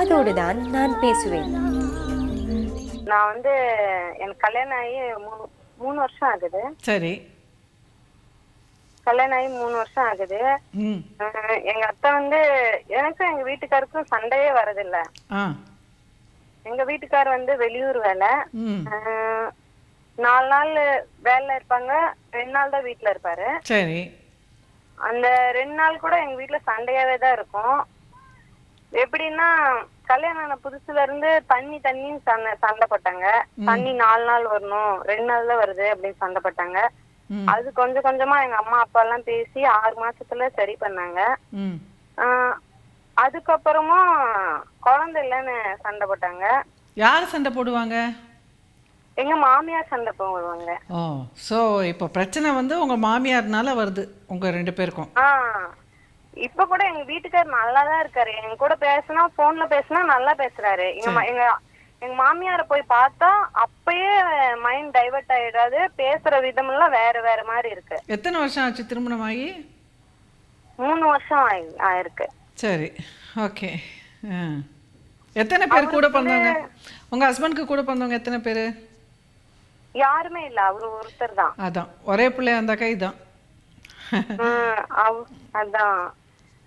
காதோடு தான் நான் பேசுவேன். நான் வந்து எனக்கு கல்யாணம் ஆகி மூணு வருஷம் ஆகுது. சரி. கல்யாணம் ஆகி 3 வருஷம் ஆகுது. எங்க அத்தை வந்து எனக்கும் எங்க வீட்டுக்காருக்கும் சண்டையே வரதில்ல. எங்க வீட்டுக்காரர் வந்து வெளியூர் வேலை. 4 நாள் வேலைல இருப்பாங்க, 2 நாள் தான் வீட்டுல இருப்பாரு. சரி. அந்த 2 நாள் கூட எங்க வீட்டுல சண்டையாவே தான் இருக்கும். எப்படின்னா கல்யாணம் ஆன புதுசுல இருந்து தண்ணின்னு சண்டை போட்டாங்க. தண்ணி 4 நாள் வரணும், 2 நாள் தான் வருது அப்படின்னு சண்டை போட்டாங்க. அது கொஞ்சம் கொஞ்சமா எங்க அம்மா அப்பா எல்லாம் பேசி 6 மாசத்துல சரி பண்ணாங்க. அதுக்கப்புறமும் குழந்தை இல்லைன்னு சண்டை போட்டாங்க. யார் சண்டை போடுவாங்க? எங்க மாமியார் சண்டை போடுவாங்க. ஓ, சோ இப்போ பிரச்சனை வந்து உங்க மாமியார்னால வருது உங்க 2 பேருக்கும். இப்ப கூட எங்க வீட்டுக்காரர் நல்லாதான் இருக்காரு. எங்க கூட பேசினா போன்ல பேசினா நல்லா பேசுறாரு. எங்க மாமியார போய் பார்த்தா அப்பயே மைண்ட் டைவர்ட் ஆயிடாது. பேசுற விதம் எல்லாம் வேற வேற மாதிரி இருக்கு. எத்தனை வருஷம் ஆச்சு திருமணம் ஆகி? 3 வருஷம் ஆயிருக்கு. சரி, ஓகே. எத்தனை பேர் கூட பிறந்தவங்க? உங்க ஹஸ்பண்டுக்கு கூட பிறந்தவங்க எத்தனை பேரு? யாருமே இல்ல, அவரு ஒருத்தர் தான். அதான் ஒரே பிள்ளையா அந்த கை தான். அதான்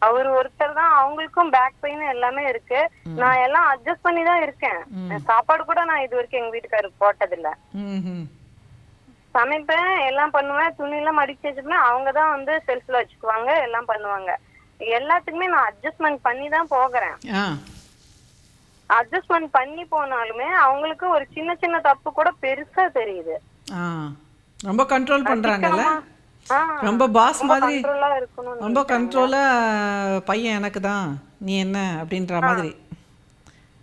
அவரு ஒருத்தர் தான். அவங்களுக்கும் பேக் பெயின் எல்லாமே இருக்கு. நான் எல்லாம் அட்ஜஸ்ட் பண்ணி தான் இருக்கேன். சாப்பாடு கூட நான் இது வரைக்கும் எங்க வீட்டுக்காரருக்கு போட்டதில்ல. சமைப்பேன், எல்லாம் பண்ணுவேன், துணி எல்லாம் மடிச்சு வச்சுப்பேன். அவங்கதான் வந்து செல்ஃப்ல வச்சுக்குவாங்க, எல்லாம் பண்ணுவாங்க. எல்லாத்துக்குமே நான் அட்ஜஸ்ட்மெண்ட் பண்ணி தான் போகிறேன். அட்ஜஸ்ட்மெண்ட் பண்ணி போனாலுமே அவங்களுக்கு ஒரு சின்ன சின்ன தப்பு கூட பெருசா தெரியுது. ரொம்ப கண்ட்ரோல் பண்றாங்கல்ல, ரொம்ப பாஸ் மாதிரி. ரொம்ப கண்ட்ரோலா பையன் எனக்கு தான், நீ என்ன அப்படின்ற மாதிரி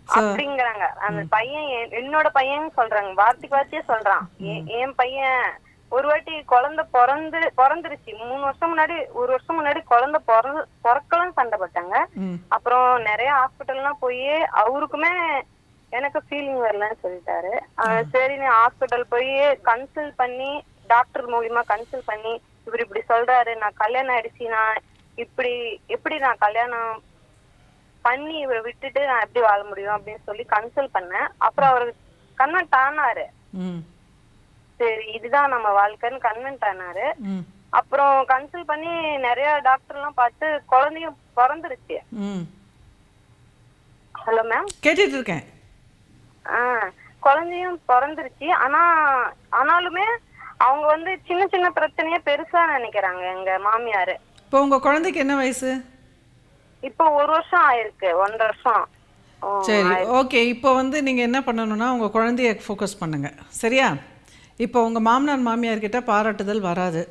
அப்படிங்கறாங்க. அந்த பையன் என்னோட பையன் சொல்றாங்க, வார்த்தைக்கு வார்த்தையே சொல்றான். என் பையன் ஒரு வாட்டி குழந்தை பிறந்துருச்சு. 3 வருஷம் முன்னாடி, 1 வருஷம் முன்னாடி குழந்தை பிறக்கலாம் சண்டை போட்டாங்க. அப்புறம் நிறைய ஹாஸ்பிட்டல்லாம் போய் அவருக்குமே எனக்கு ஃபீலிங் வரலன்னு சொல்லிட்டாரு. சரி, நீ ஹாஸ்பிட்டல் போய் கன்சல்ட் பண்ணி, டாக்டர் மூலியமா கன்சல்ட் பண்ணி, இவர் இப்படி சொல்றாரு, நான் கல்யாணம் ஆயிடுச்சு, நான் எப்படி நான் கல்யாணம் பண்ணி இவரை விட்டுட்டு நான் எப்படி வாழ முடியும் அப்படின்னு சொல்லி கன்சல்ட் பண்ணேன். அப்புறம் அவரு கன்வென்ட் ஆனாரு. சரி, இதுதான் நம்ம வாழ்க்கைன்னு கன்வென்ட் ஆனாரு. அப்புறம் கன்சல்ட் பண்ணி நிறைய டாக்டர் எல்லாம் பார்த்து குழந்தையும் பிறந்துருச்சு. ஹலோ மேம், கேட்டுட்டு இருக்கேன். குழந்தையும் பிறந்துருச்சு. ஆனாலுமே அவங்க வந்து சின்ன சின்ன பிரச்சனைய பெருசா நினைக்கிறாங்க எங்க மாமியாரு. இப்போ உங்க குழந்தைக்கு என்ன வயசு? இப்போ 1 வருஷம் ஆயிருக்கு, 1.5 வருஷம். சரி, ஓகே. இப்போ வந்து நீங்க என்ன பண்ணணும்னா உங்க குழந்தைய ஃபோக்கஸ் பண்ணுங்க, சரியா? இப்போ உங்க மாமனார் மாமியார்கிட்ட பாராட்டுதல் வராது.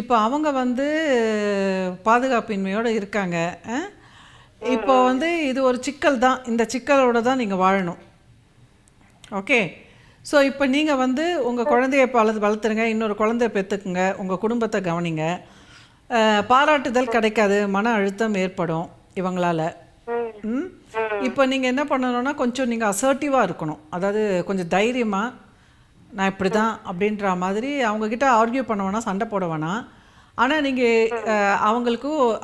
இப்போ அவங்க வந்து பாதுகாப்பின்மையோடு இருக்காங்க. இப்போ வந்து இது ஒரு சிக்கல் தான், இந்த சிக்கலோடு தான் நீங்கள் வாழணும். ஓகே. ஸோ இப்போ நீங்கள் வந்து உங்கள் குழந்தைய வளர்த்துருங்க, இன்னொரு குழந்தைய பெற்றுக்குங்க, உங்கள் குடும்பத்தை கவனிங்க. பாராட்டுதல் கிடைக்காது, மன அழுத்தம் ஏற்படும் இவங்களால். இப்போ நீங்கள் என்ன பண்ணணும்னா கொஞ்சம் நீங்கள் அசர்ட்டிவாக இருக்கணும். அதாவது கொஞ்சம் தைரியமாக, நான் இப்படி தான் அப்படின்ற மாதிரி அவங்கக்கிட்ட ஆர்கியூ பண்ண வேணாம், சண்டை போட வேணாம். ஆனால் நீங்கள்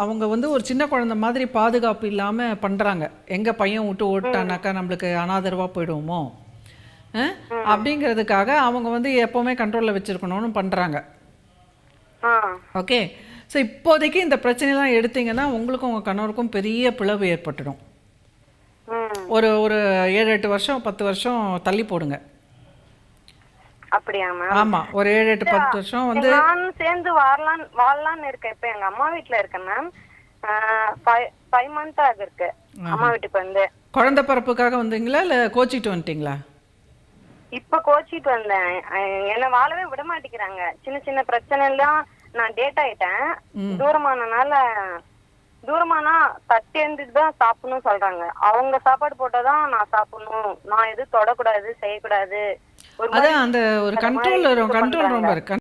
அவங்க வந்து ஒரு சின்ன குழந்தை மாதிரி பாதுகாப்பு இல்லாமல் பண்ணுறாங்க. எங்கள் பையன் விட்டு ஓட்டானாக்கா நம்மளுக்கு அனாதரவாக போயிடுவோமோ அப்படிங்கிறதுக்காக அவங்க வந்து எப்போவுமே கண்ட்ரோலில் வச்சுருக்கணும்னு பண்ணுறாங்க. ஓகே. ஸோ இப்போதைக்கு இந்த பிரச்சனைலாம் எடுத்தீங்கன்னா உங்களுக்கும் உங்கள் கணவருக்கும் பெரிய பிளவு ஏற்பட்டுடும். ஒரு 7-8 வருஷம் 10 வருஷம் தள்ளி போடுங்க. அப்படியா மேம்? ஆமா, ஒரு 7-8-10 வருஷம் வந்து நான் சேர்ந்து வாழலாம்னு இருக்கேன். இப்ப எங்க அம்மா வீட்ல இருக்கேன் மேம். 5 months ஆகிருக்கு அம்மா வீட்டுக்கு வந்து. குழந்தை பிறப்புக்காக வந்தீங்களா இல்ல கோச்சிட்டு வந்துட்டீங்களா? இப்ப கோச்சிட்டு வந்தேன். என்ன வாழவே விட மாட்டேங்கிறாங்க. சின்ன சின்ன பிரச்சனை எல்லாம் நான் டேட் ஆயிட்டேன். தூரமானா தட்டி எழுந்துட்டு தான் சாப்பிடணும் சொல்றாங்க. அவங்க சாப்பாடு போட்டாதான் நான் சாப்பிடணும், நான் எதுவும் தொடக்கூடாது, செய்யக்கூடாது. அதான் அந்த ஒரு கண்ட்ரோல் ரொம்ப இருக்கு.